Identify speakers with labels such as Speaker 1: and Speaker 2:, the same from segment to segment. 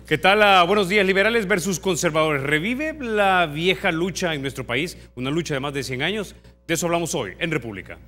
Speaker 1: ¿Qué tal? Buenos días. Liberales versus conservadores. ¿Revive la vieja lucha en nuestro país? Una lucha de más de 100 años. De eso hablamos hoy en República.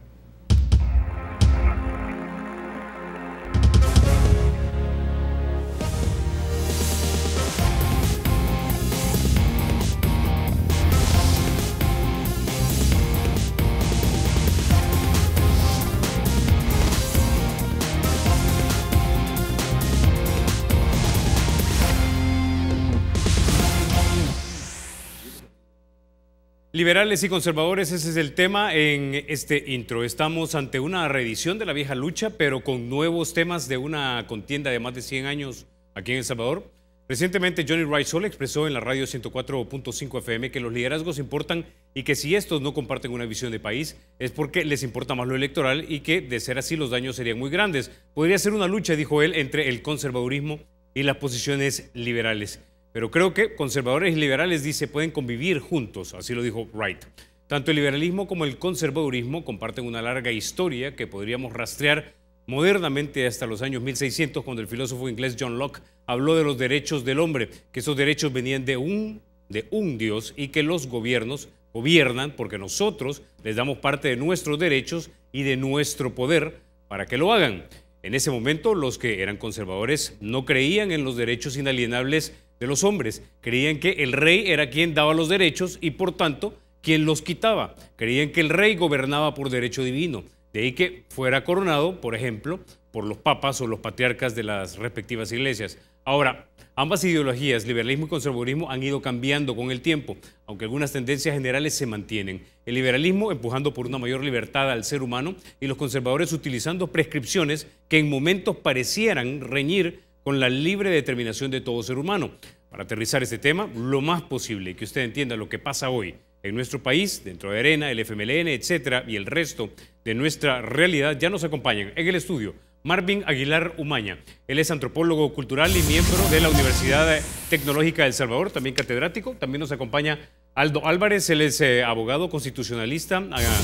Speaker 1: Liberales y conservadores, ese es el tema en este intro. Estamos ante una reedición de la vieja lucha, pero con nuevos temas de una contienda de más de 100 años aquí en El Salvador. Recientemente Johnny Wright expresó en la radio 104.5 FM que los liderazgos importan y que si estos no comparten una visión de país es porque les importa más lo electoral y que, de ser así, los daños serían muy grandes. Podría ser una lucha, dijo él, entre el conservadurismo y las posiciones liberales. Pero creo que conservadores y liberales, dice, pueden convivir juntos, así lo dijo Wright. Tanto el liberalismo como el conservadurismo comparten una larga historia que podríamos rastrear modernamente hasta los años 1600, cuando el filósofo inglés John Locke habló de los derechos del hombre, que esos derechos venían de un Dios y que los gobiernos gobiernan porque nosotros les damos parte de nuestros derechos y de nuestro poder para que lo hagan. En ese momento, los que eran conservadores no creían en los derechos inalienables de los hombres. Creían que el rey era quien daba los derechos y, por tanto, quien los quitaba. Creían que el rey gobernaba por derecho divino. De ahí que fuera coronado, por ejemplo, por los papas o los patriarcas de las respectivas iglesias. Ahora, ambas ideologías, liberalismo y conservadurismo, han ido cambiando con el tiempo, aunque algunas tendencias generales se mantienen. El liberalismo empujando por una mayor libertad al ser humano y los conservadores utilizando prescripciones que en momentos parecieran reñir con la libre determinación de todo ser humano. Para aterrizar este tema, lo más posible y que usted entienda lo que pasa hoy en nuestro país, dentro de ARENA, el FMLN, etcétera, y el resto de nuestra realidad, ya nos acompañan en el estudio Marvin Aguilar Umaña. Él es antropólogo cultural y miembro de la Universidad Tecnológica de El Salvador, también catedrático. También nos acompaña Aldo Álvarez, él es abogado constitucionalista,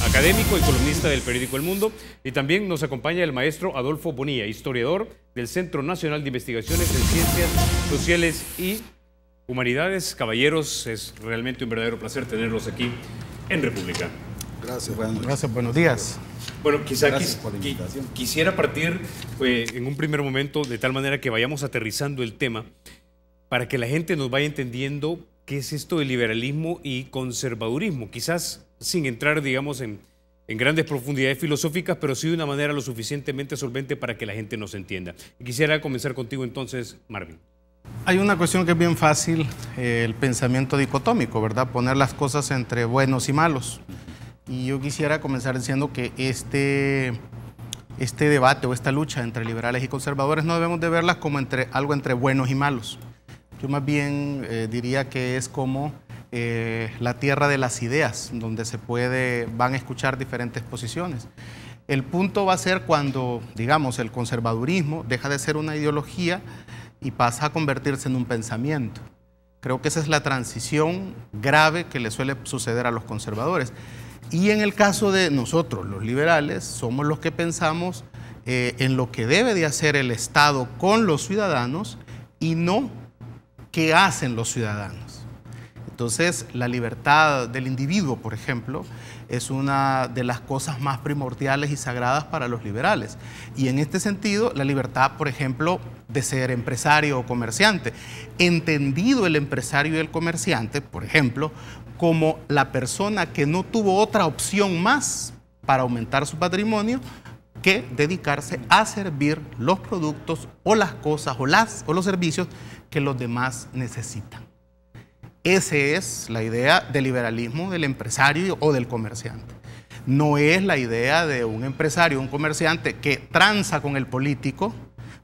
Speaker 1: académico y columnista del periódico El Mundo. Y también nos acompaña el maestro Adolfo Bonilla, historiador del Centro Nacional de Investigaciones en Ciencias Sociales y Humanidades. Caballeros, es realmente un verdadero placer tenerlos aquí en República.
Speaker 2: Gracias,
Speaker 3: buenos días.
Speaker 1: Bueno, quizá quisiera partir en un primer momento de tal manera que vayamos aterrizando el tema para que la gente nos vaya entendiendo qué es esto de liberalismo y conservadurismo, quizás sin entrar, digamos, en grandes profundidades filosóficas, pero sí de una manera lo suficientemente solvente para que la gente nos entienda. Y quisiera comenzar contigo entonces, Marvin.
Speaker 3: Hay una cuestión que es bien fácil, el pensamiento dicotómico, ¿verdad? Poner las cosas entre buenos y malos. Y yo quisiera comenzar diciendo que este debate o esta lucha entre liberales y conservadores no debemos de verlas como algo entre buenos y malos. Yo más bien diría que es como la tierra de las ideas, donde van a escuchar diferentes posiciones. El punto va a ser cuando, digamos, el conservadurismo deja de ser una ideología y pasa a convertirse en un pensamiento. Creo que esa es la transición grave que le suele suceder a los conservadores. Y en el caso de nosotros, los liberales, somos los que pensamos en lo que debe de hacer el Estado con los ciudadanos y no qué hacen los ciudadanos. Entonces, la libertad del individuo, por ejemplo, es una de las cosas más primordiales y sagradas para los liberales. Y en este sentido, la libertad, por ejemplo, de ser empresario o comerciante. Entendido el empresario y el comerciante, por ejemplo, como la persona que no tuvo otra opción más para aumentar su patrimonio que dedicarse a servir los productos o las cosas o los servicios que los demás necesitan. Esa es la idea del liberalismo del empresario o del comerciante. No es la idea de un empresario o un comerciante que tranza con el político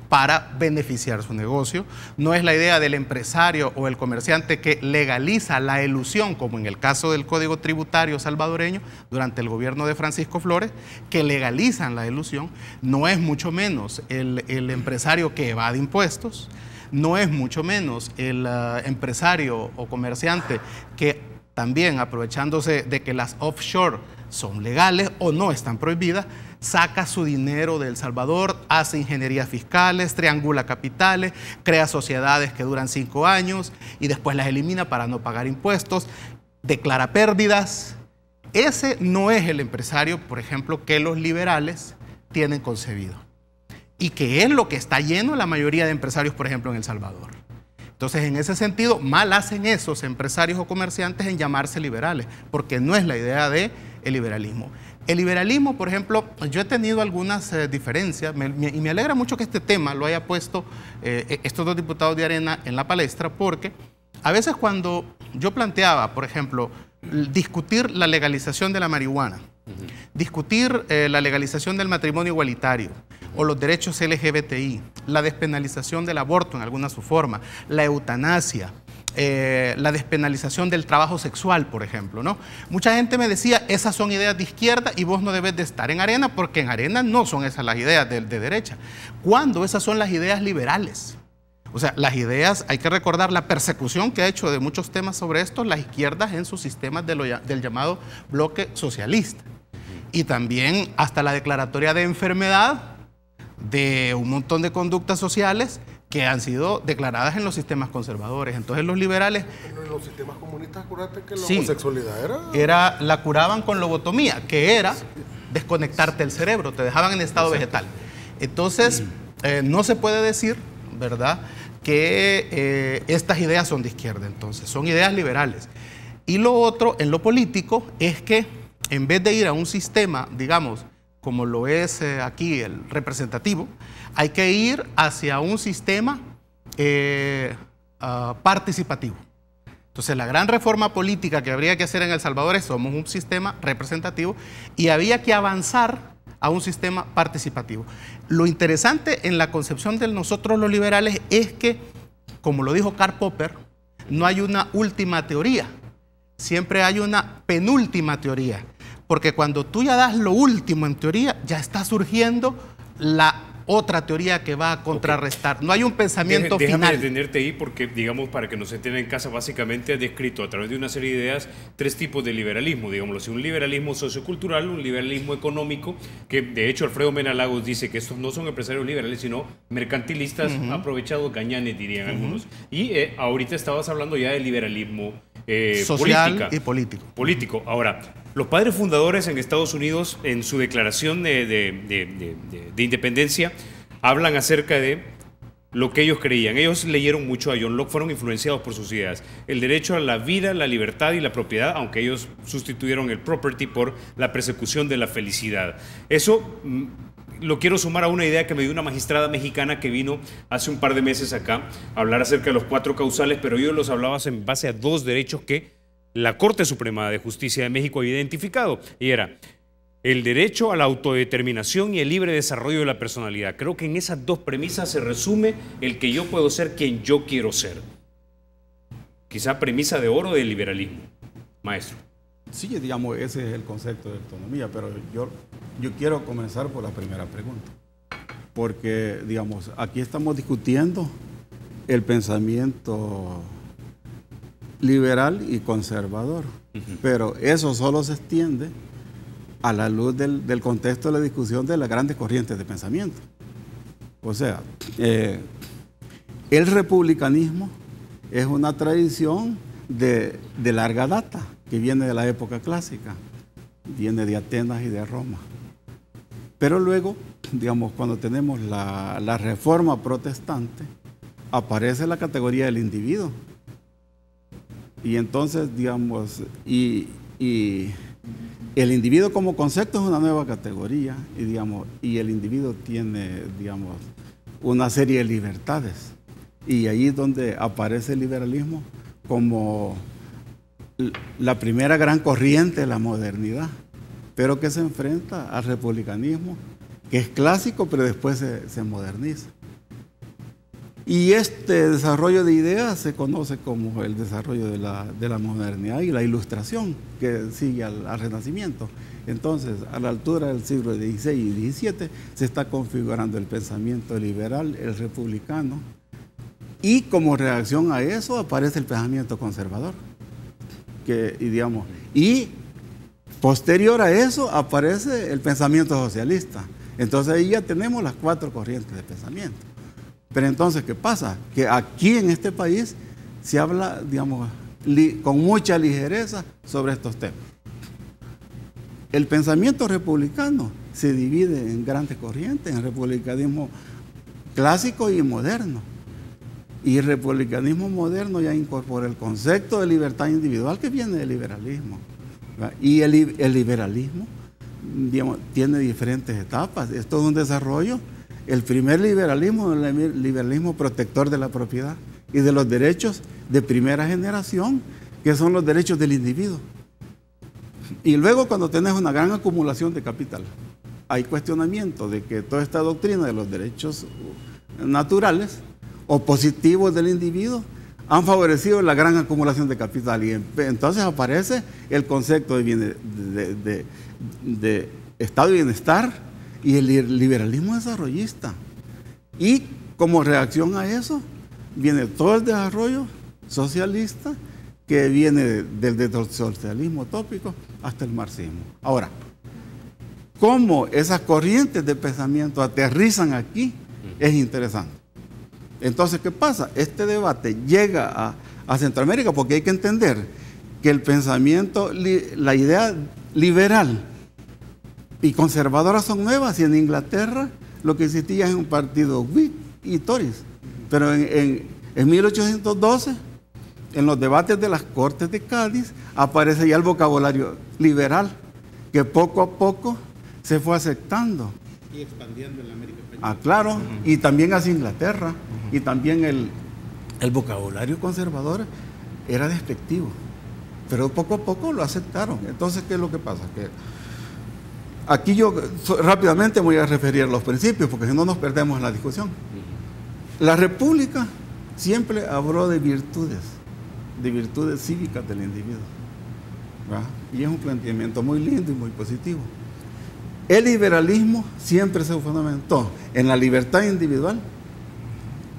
Speaker 3: para beneficiar su negocio. No es la idea del empresario o el comerciante que legaliza la elusión, como en el caso del Código Tributario salvadoreño durante el gobierno de Francisco Flores, que legalizan la elusión. No es mucho menos el empresario que evade impuestos. No es mucho menos el empresario o comerciante que también, aprovechándose de que las offshore son legales o no están prohibidas, saca su dinero de El Salvador, hace ingenierías fiscales, triangula capitales, crea sociedades que duran 5 años y después las elimina para no pagar impuestos, declara pérdidas. Ese no es el empresario, por ejemplo, que los liberales tienen concebido y que es lo que está lleno la mayoría de empresarios, por ejemplo, en El Salvador. Entonces, en ese sentido, mal hacen esos empresarios o comerciantes en llamarse liberales, porque no es la idea del liberalismo. El liberalismo, por ejemplo, yo he tenido algunas diferencias y me alegra mucho que este tema lo haya puesto estos dos diputados de Arena en la palestra, porque a veces cuando yo planteaba, por ejemplo, discutir la legalización de la marihuana, discutir la legalización del matrimonio igualitario o los derechos LGBTI, la despenalización del aborto en alguna su forma, la eutanasia, la despenalización del trabajo sexual, por ejemplo, ¿no? Mucha gente me decía, esas son ideas de izquierda y vos no debes de estar en Arena porque en Arena no son esas las ideas de derecha. ¿Cuándo? Esas son las ideas liberales. O sea, las ideas, hay que recordar la persecución que ha hecho de muchos temas sobre esto las izquierdas en sus sistemas del llamado bloque socialista. Y también hasta la declaratoria de enfermedad de un montón de conductas sociales que han sido declaradas en los sistemas conservadores. Entonces los liberales...
Speaker 2: Pero en los sistemas comunistas, acuérdate que la homosexualidad
Speaker 3: la curaban con lobotomía, que era desconectarte el cerebro, te dejaban en estado vegetal. Entonces, no se puede decir, ¿verdad?, que estas ideas son de izquierda, entonces, son ideas liberales. Y lo otro, en lo político, es que en vez de ir a un sistema, digamos, como lo es aquí el representativo, hay que ir hacia un sistema participativo. Entonces, la gran reforma política que habría que hacer en El Salvador es somos un sistema representativo y había que avanzar a un sistema participativo. Lo interesante en la concepción de nosotros los liberales es que, como lo dijo Karl Popper, no hay una última teoría, siempre hay una penúltima teoría, porque cuando tú ya das lo último en teoría, ya está surgiendo la otra teoría que va a contrarrestar. Okay. No hay un pensamiento
Speaker 1: Déjame
Speaker 3: final.
Speaker 1: detenerte ahí porque, digamos, para que nos entiendan en casa, básicamente has descrito a través de una serie de ideas 3 tipos de liberalismo, digámoslo así, un liberalismo sociocultural, un liberalismo económico, que de hecho Alfredo Mena Lagos dice que estos no son empresarios liberales, sino mercantilistas aprovechados, gañanes dirían algunos. Y ahorita estabas hablando ya de liberalismo
Speaker 3: social y político.
Speaker 1: Político. Ahora, los padres fundadores en Estados Unidos, en su declaración de independencia, hablan acerca de lo que ellos creían. Ellos leyeron mucho a John Locke, fueron influenciados por sus ideas. El derecho a la vida, la libertad y la propiedad, aunque ellos sustituyeron el property por la persecución de la felicidad. Eso lo quiero sumar a una idea que me dio una magistrada mexicana que vino hace un par de meses acá a hablar acerca de los 4 causales, pero ellos los hablabas en base a 2 derechos que la Corte Suprema de Justicia de México había identificado, y era el derecho a la autodeterminación y el libre desarrollo de la personalidad. Creo que en esas 2 premisas se resume el que yo puedo ser quien yo quiero ser. Quizá premisa de oro del liberalismo. Maestro.
Speaker 4: Sí, digamos, ese es el concepto de autonomía, pero yo quiero comenzar por la primera pregunta. Porque, digamos, aquí estamos discutiendo el pensamiento liberal y conservador, pero eso solo se extiende a la luz del contexto de la discusión de las grandes corrientes de pensamiento. O sea, el republicanismo es una tradición de larga data que viene de la época clásica, viene de Atenas y de Roma. Pero luego, digamos, cuando tenemos la reforma protestante, aparece la categoría del individuo. Y entonces, digamos, y el individuo como concepto es una nueva categoría y, digamos, y el individuo tiene, digamos, una serie de libertades. Y ahí es donde aparece el liberalismo como la primera gran corriente de la modernidad, pero que se enfrenta al republicanismo, que es clásico, pero después se moderniza. Y este desarrollo de ideas se conoce como el desarrollo de la modernidad y la ilustración que sigue al Renacimiento. Entonces, a la altura del siglo XVI y XVII se está configurando el pensamiento liberal, el republicano, y como reacción a eso aparece el pensamiento conservador. Y Posterior a eso aparece el pensamiento socialista. Entonces ahí ya tenemos las 4 corrientes de pensamiento. Pero entonces, ¿qué pasa? Que aquí en este país se habla, digamos, con mucha ligereza sobre estos temas. El pensamiento republicano se divide en grandes corrientes, en republicanismo clásico y moderno. Y el republicanismo moderno ya incorpora el concepto de libertad individual que viene del liberalismo. ¿Verdad? Y el liberalismo, digamos, tiene diferentes etapas. Esto es un desarrollo. El primer liberalismo es el liberalismo protector de la propiedad y de los derechos de primera generación, que son los derechos del individuo. Y luego, cuando tenés una gran acumulación de capital, hay cuestionamiento de que toda esta doctrina de los derechos naturales o positivos del individuo han favorecido la gran acumulación de capital. Y entonces aparece el concepto de estado de bienestar y el liberalismo desarrollista. Y como reacción a eso, viene todo el desarrollo socialista que viene desde el socialismo utópico hasta el marxismo. Ahora, cómo esas corrientes de pensamiento aterrizan aquí es interesante. Entonces, ¿qué pasa? Este debate llega a Centroamérica porque hay que entender que el pensamiento, la idea liberal y conservadora son nuevas, y en Inglaterra lo que existía es un partido Whig y Tories. Pero en 1812, en los debates de las Cortes de Cádiz, aparece ya el vocabulario liberal, que poco a poco se fue aceptando.
Speaker 3: Y expandiendo en la América Española.
Speaker 4: Claro, y también hacia Inglaterra. Y también el vocabulario conservador era despectivo. Pero poco a poco lo aceptaron. Entonces, ¿qué es lo que pasa? Que aquí yo rápidamente me voy a referir a los principios, porque si no nos perdemos en la discusión. La República siempre habló de virtudes cívicas del individuo, ¿verdad? Y es un planteamiento muy lindo y muy positivo. El liberalismo siempre se fundamentó en la libertad individual,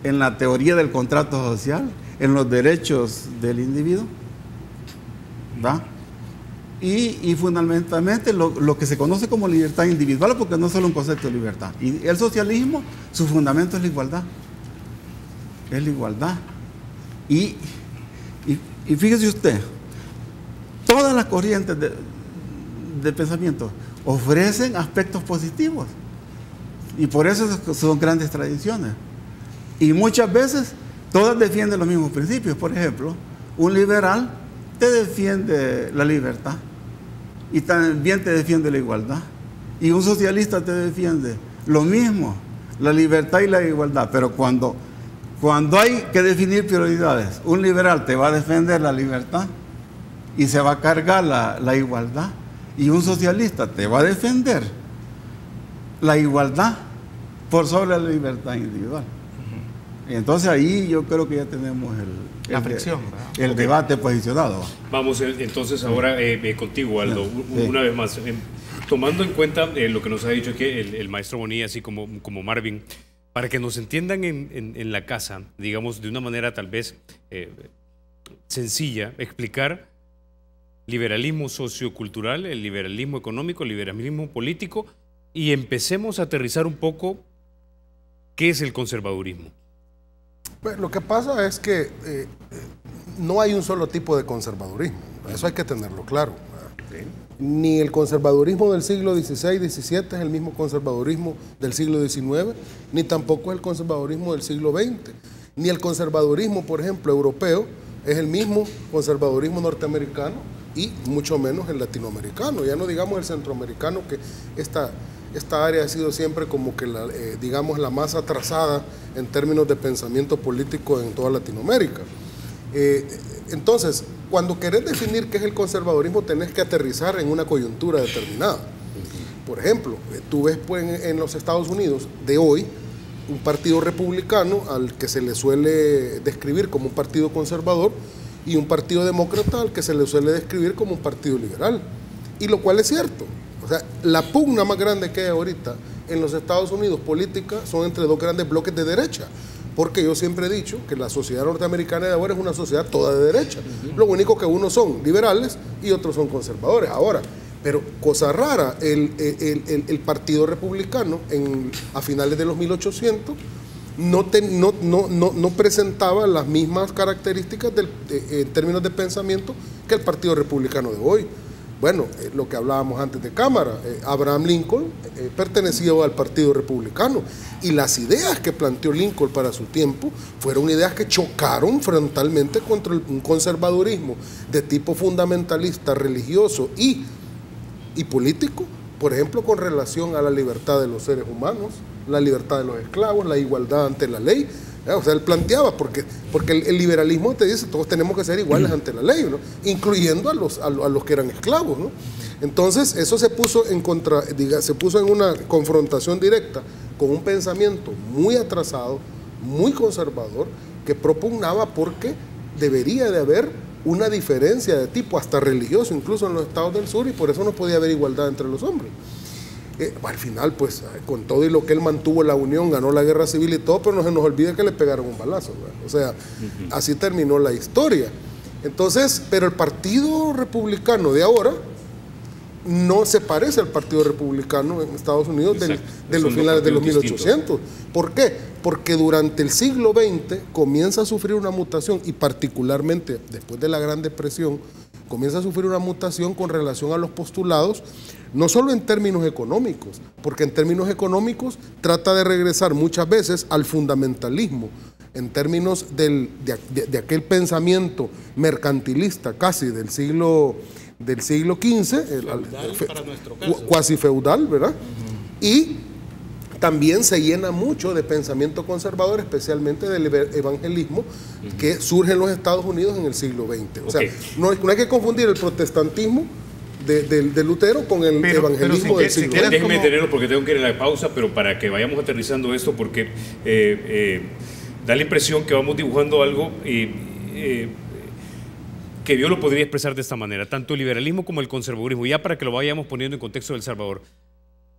Speaker 4: en la teoría del contrato social, en los derechos del individuo, ¿verdad? Y fundamentalmente lo que se conoce como libertad individual, porque no es solo un concepto de libertad. Y el socialismo, su fundamento es la igualdad. Es la igualdad. Y fíjese usted, todas las corrientes de pensamiento ofrecen aspectos positivos. Y por eso son grandes tradiciones. Y muchas veces todas defienden los mismos principios. Por ejemplo, un liberal te defiende la libertad y también te defiende la igualdad. Y un socialista te defiende lo mismo, la libertad y la igualdad. Pero cuando hay que definir prioridades, un liberal te va a defender la libertad y se va a cargar la igualdad. Y un socialista te va a defender la igualdad por sobre la libertad individual. Y entonces ahí yo creo que ya tenemos
Speaker 3: la fricción,
Speaker 4: el debate posicionado.
Speaker 1: Vamos entonces ahora contigo, Aldo, una vez más. Tomando en cuenta lo que nos ha dicho aquí el maestro Bonilla, así como Marvin, para que nos entiendan en la casa, digamos, de una manera tal vez sencilla, explicar liberalismo sociocultural, el liberalismo económico, el liberalismo político, y empecemos a aterrizar un poco qué es el conservadurismo.
Speaker 2: Pues, lo que pasa es que no hay un solo tipo de conservadurismo, eso hay que tenerlo claro. Okay. Ni el conservadurismo del siglo XVI-XVII es el mismo conservadurismo del siglo XIX, ni tampoco es el conservadurismo del siglo XX, ni el conservadurismo, por ejemplo, europeo, es el mismo conservadurismo norteamericano y mucho menos el latinoamericano, ya no digamos el centroamericano, que esta área ha sido siempre como que digamos la más atrasada en términos de pensamiento político en toda Latinoamérica. Entonces, cuando querés definir qué es el conservadurismo, tenés que aterrizar en una coyuntura determinada. Por ejemplo, tú ves pues, en los Estados Unidos de hoy un partido republicano al que se le suele describir como un partido conservador y un partido demócrata al que se le suele describir como un partido liberal. Y lo cual es cierto. O sea, la pugna más grande que hay ahorita en los Estados Unidos política son entre dos grandes bloques de derecha. Porque yo siempre he dicho que la sociedad norteamericana de ahora es una sociedad toda de derecha. Lo único que unos son liberales y otros son conservadores. Ahora, Pero cosa rara, el Partido Republicano a finales de los 1800 no presentaba las mismas características en términos de pensamiento que el Partido Republicano de hoy. Bueno, lo que hablábamos antes de cámara, Abraham Lincoln pertenecía al Partido Republicano y las ideas que planteó Lincoln para su tiempo fueron ideas que chocaron frontalmente contra un conservadurismo de tipo fundamentalista, religioso y político, por ejemplo, con relación a la libertad de los seres humanos, la libertad de los esclavos, la igualdad ante la ley. O sea, él planteaba, porque el liberalismo te dice todos tenemos que ser iguales ante la ley, ¿no? Incluyendo a los que eran esclavos, ¿no? Entonces, eso se puso en una confrontación directa con un pensamiento muy atrasado, muy conservador, que propugnaba porque debería de haber una diferencia de tipo hasta religioso, incluso en los estados del sur, y por eso no podía haber igualdad entre los hombres. Al final, pues, con todo y lo que él mantuvo la unión, ganó la guerra civil y todo, pero no se nos olvide que le pegaron un balazo, ¿verdad? O sea, así terminó la historia. Entonces, pero el Partido Republicano de ahora no se parece al Partido Republicano en Estados Unidos de los finales de los 1800. ¿Por qué? Porque durante el siglo XX comienza a sufrir una mutación, y particularmente después de la Gran Depresión, comienza a sufrir una mutación con relación a los postulados, no solo en términos económicos, porque en términos económicos trata de regresar muchas veces al fundamentalismo, en términos de aquel pensamiento mercantilista casi del siglo XV, cuasi feudal, ¿verdad? Y también se llena mucho de pensamiento conservador, especialmente del evangelismo que surge en los Estados Unidos en el siglo XX. O sea, no hay que confundir el protestantismo de Lutero con el evangelismo del siglo XX.
Speaker 1: Déjenme detenerlo porque tengo que ir a la pausa, pero para que vayamos aterrizando esto, porque da la impresión que vamos dibujando algo que yo lo podría expresar de esta manera, tanto el liberalismo como el conservadurismo, ya para que lo vayamos poniendo en contexto de El Salvador.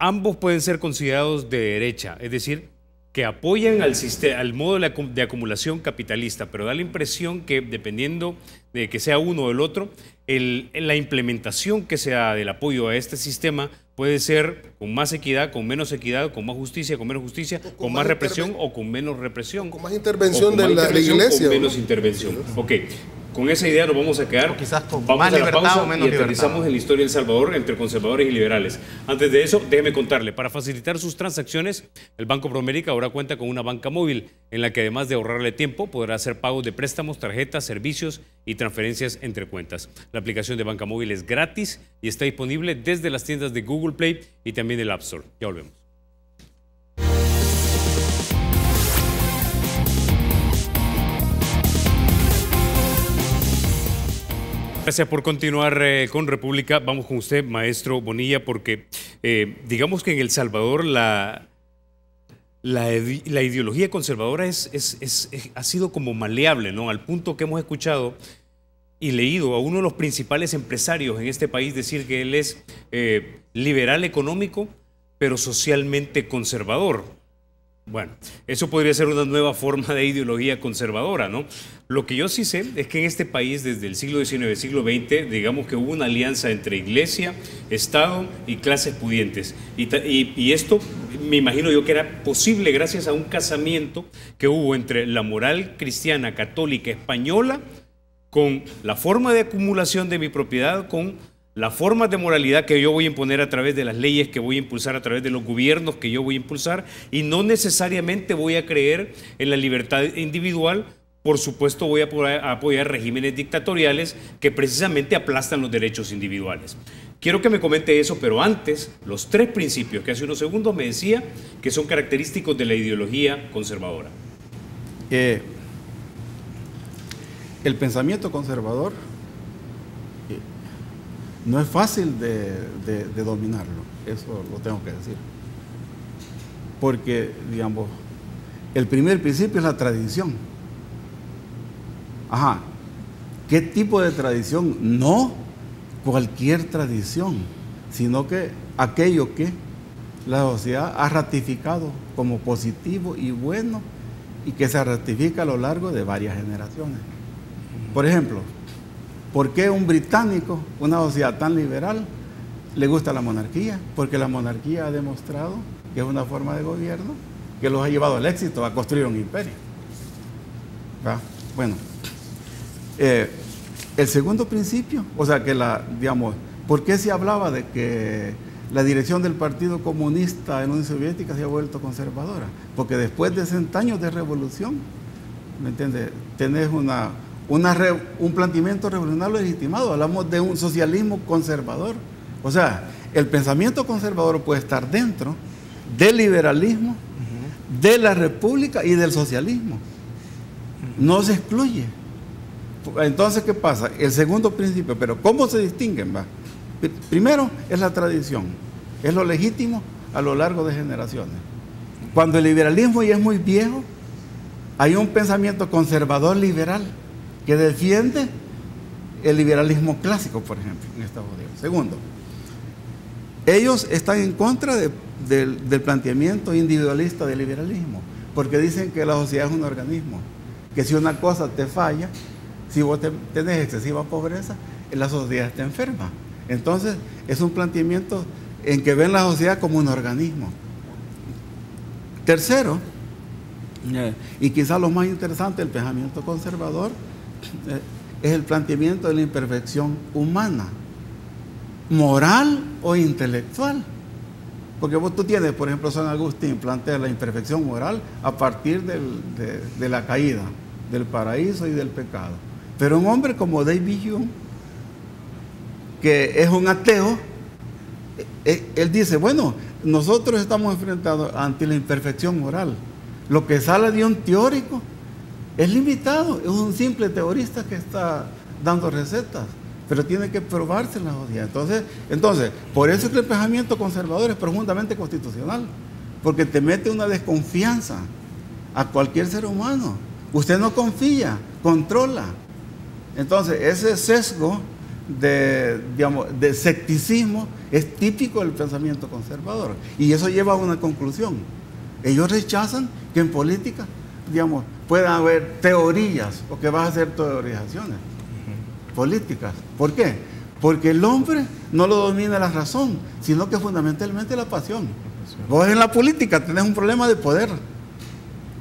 Speaker 1: Ambos pueden ser considerados de derecha, es decir, que apoyan al modo de acumulación capitalista, pero da la impresión que dependiendo de que sea uno o el otro, la implementación que se da del apoyo a este sistema puede ser con más equidad, con menos equidad, con más justicia, con menos justicia, con más represión o con menos represión.
Speaker 2: Con más intervención de la iglesia.
Speaker 1: Con menos intervención. Ok. Con esa idea nos vamos a quedar.
Speaker 3: O quizás con
Speaker 1: vamos
Speaker 3: más
Speaker 1: a la
Speaker 3: libertad
Speaker 1: pausa
Speaker 3: o menos
Speaker 1: y aterrizamos
Speaker 3: libertad.
Speaker 1: en la historia de El Salvador entre conservadores y liberales. Antes de eso, déjeme contarle, para facilitar sus transacciones, el Banco Promérica ahora cuenta con una banca móvil en la que además de ahorrarle tiempo, podrá hacer pagos de préstamos, tarjetas, servicios y transferencias entre cuentas. La aplicación de banca móvil es gratis y está disponible desde las tiendas de Google Play y también del App Store. Ya volvemos. Gracias por continuar con República. Vamos con usted, maestro Bonilla, porque digamos que en El Salvador la ideología conservadora ha sido como maleable, ¿no? Al punto que hemos escuchado y leído a uno de los principales empresarios en este país decir que él es liberal económico, pero socialmente conservador. Bueno, eso podría ser una nueva forma de ideología conservadora, ¿no? Lo que yo sí sé es que en este país, desde el siglo XIX, siglo XX, digamos que hubo una alianza entre iglesia, Estado y clases pudientes. Y esto, me imagino yo que era posible gracias a un casamiento que hubo entre la moral cristiana, católica, española, con la forma de acumulación de mi propiedad, con las formas de moralidad que yo voy a imponer a través de las leyes que voy a impulsar, a través de los gobiernos que yo voy a impulsar, y no necesariamente voy a creer en la libertad individual. Por supuesto voy a apoyar regímenes dictatoriales que precisamente aplastan los derechos individuales. Quiero que me comente eso, pero antes, los tres principios que hace unos segundos me decía que son característicos de la ideología conservadora.
Speaker 4: El pensamiento conservador no es fácil de dominarlo, eso lo tengo que decir. Porque, digamos, el primer principio es la tradición. Ajá, ¿qué tipo de tradición? No cualquier tradición, sino que aquello que la sociedad ha ratificado como positivo y bueno y que se ratifica a lo largo de varias generaciones. Por ejemplo, ¿por qué un británico, una sociedad tan liberal, le gusta la monarquía, porque la monarquía ha demostrado que es una forma de gobierno que los ha llevado al éxito, a construir un imperio. ¿Va? Bueno, el segundo principio, o sea que digamos, ¿por qué se hablaba de que la dirección del Partido Comunista en la Unión Soviética se ha vuelto conservadora? Porque después de 60 años de revolución, ¿me entiendes? Tenés un planteamiento revolucionario legitimado. Hablamos de un socialismo conservador. O sea, el pensamiento conservador puede estar dentro del liberalismo, de la república y del socialismo. No se excluye. Entonces, ¿qué pasa? El segundo principio, pero ¿cómo se distinguen? Va? Primero es la tradición, es lo legítimo a lo largo de generaciones. Cuando el liberalismo ya es muy viejo, hay un pensamiento conservador liberal que defiende el liberalismo clásico, por ejemplo, en Estados Unidos. Segundo, ellos están en contra del planteamiento individualista del liberalismo, porque dicen que la sociedad es un organismo, que si una cosa te falla, si vos tenés excesiva pobreza, la sociedad está enferma. Entonces, es un planteamiento en que ven la sociedad como un organismo. Tercero, y quizás lo más interesante del pensamiento conservador, es el planteamiento de la imperfección humana, moral o intelectual. Porque tú tienes, por ejemplo, San Agustín plantea la imperfección moral a partir de la caída, del paraíso y del pecado. Pero un hombre como David Hume, que es un ateo, él dice, bueno, nosotros estamos enfrentados ante la imperfección moral. Lo que sale de un teórico es limitado, es un simple teorista que está dando recetas, pero tiene que probarse en la sociedad. Entonces, por eso es que el pensamiento conservador es profundamente constitucional, porque te mete una desconfianza a cualquier ser humano. Usted no confía, controla. Entonces, ese sesgo de escepticismo es típico del pensamiento conservador, y eso lleva a una conclusión. Ellos rechazan que en política, pueda haber teorías o que vas a hacer teorizaciones políticas. ¿Por qué? Porque el hombre no lo domina la razón, sino que fundamentalmente la pasión. Vos en la política tenés un problema de poder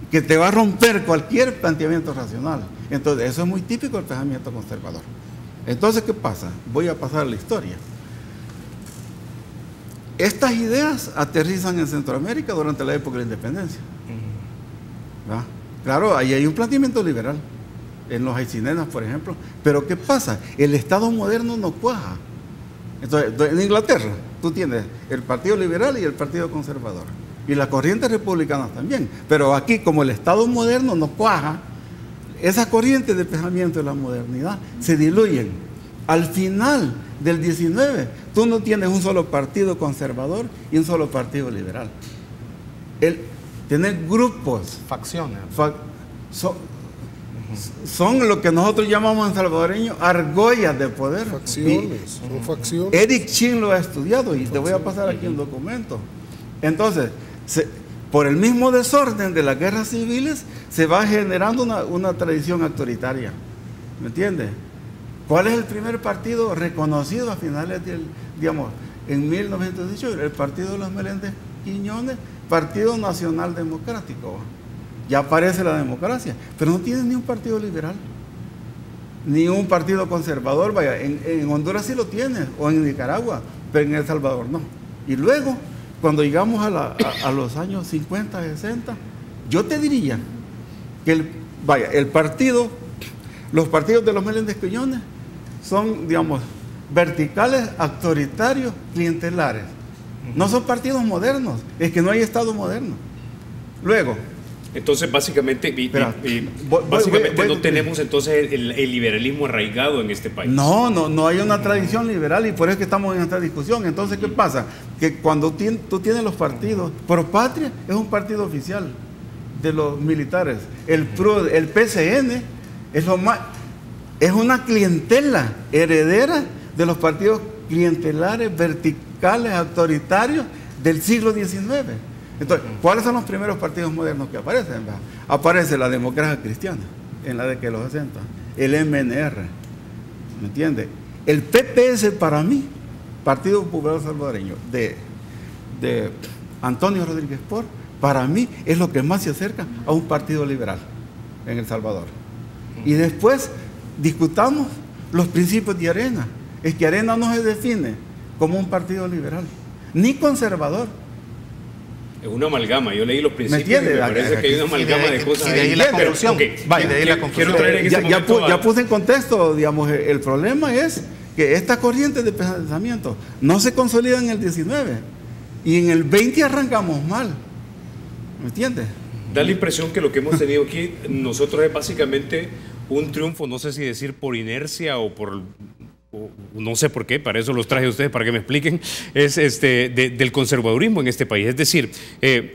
Speaker 4: que te va a romper cualquier planteamiento racional. Entonces, eso es muy típico del pensamiento conservador. Entonces, ¿qué pasa? Voy a pasar a la historia. Estas ideas aterrizan en Centroamérica durante la época de la independencia. ¿Va? Claro, ahí hay un planteamiento liberal, en los Aycinenas, por ejemplo. Pero ¿qué pasa? El Estado moderno no cuaja. Entonces, en Inglaterra, tú tienes el Partido Liberal y el Partido Conservador. Y las corrientes republicanas también. Pero aquí, como el Estado moderno no cuaja, esas corrientes de pensamiento de la modernidad se diluyen. Al final del 19, tú no tienes un solo partido conservador y un solo partido liberal. Tener grupos,
Speaker 3: facciones.
Speaker 4: Son lo que nosotros llamamos en salvadoreño argollas de poder.
Speaker 2: Facciones, son facciones.
Speaker 4: Eric Chin lo ha estudiado y te voy a pasar aquí un documento. Entonces, por el mismo desorden de las guerras civiles, se va generando una tradición autoritaria. ¿Me entiendes? ¿Cuál es el primer partido reconocido a finales en 1918? El Partido de los Meléndez Quiñones, Partido Nacional Democrático. Ya aparece la democracia, pero no tiene ni un partido liberal, ni un partido conservador. Vaya, en Honduras sí lo tiene, o en Nicaragua, pero en El Salvador no. Y luego, cuando llegamos a los años 50, 60, yo te diría que los partidos de los Meléndez Quiñones son, verticales, autoritarios, clientelares. No son partidos modernos, es que no hay Estado moderno. Luego,
Speaker 1: entonces, básicamente, no tenemos entonces el liberalismo arraigado en este país.
Speaker 4: No hay una tradición liberal, y por eso es que estamos en esta discusión. Entonces, ¿qué pasa? Que cuando tú tienes los partidos, Pro Patria es un partido oficial de los militares. El PCN es una clientela heredera de los partidos clientelares, verticales, autoritarios del siglo XIX. Entonces, ¿cuáles son los primeros partidos modernos que aparecen? Aparece la Democracia Cristiana en la década de los 60, el MNR, ¿me entiendes? El PPS para mí Partido Popular Salvadoreño de Antonio Rodríguez Port, para mí es lo que más se acerca a un partido liberal en El Salvador. Y después discutamos los principios de Arena. Es que Arena no se define como un partido liberal, ni conservador.
Speaker 1: Es una amalgama. Yo leí los principios y me parece que hay una amalgama de cosas.
Speaker 3: Y de ahí la conclusión.
Speaker 1: Quiero traer en ese momento
Speaker 4: ya puse en contexto, digamos, el problema es que estas corrientes de pensamiento no se consolidan en el 19 y en el 20 arrancamos mal. ¿Me entiendes?
Speaker 1: Da la impresión que lo que hemos tenido aquí nosotros es básicamente un triunfo, no sé si decir por inercia o por... no sé por qué, para eso los traje a ustedes, para que me expliquen, es del conservadurismo en este país. Es decir,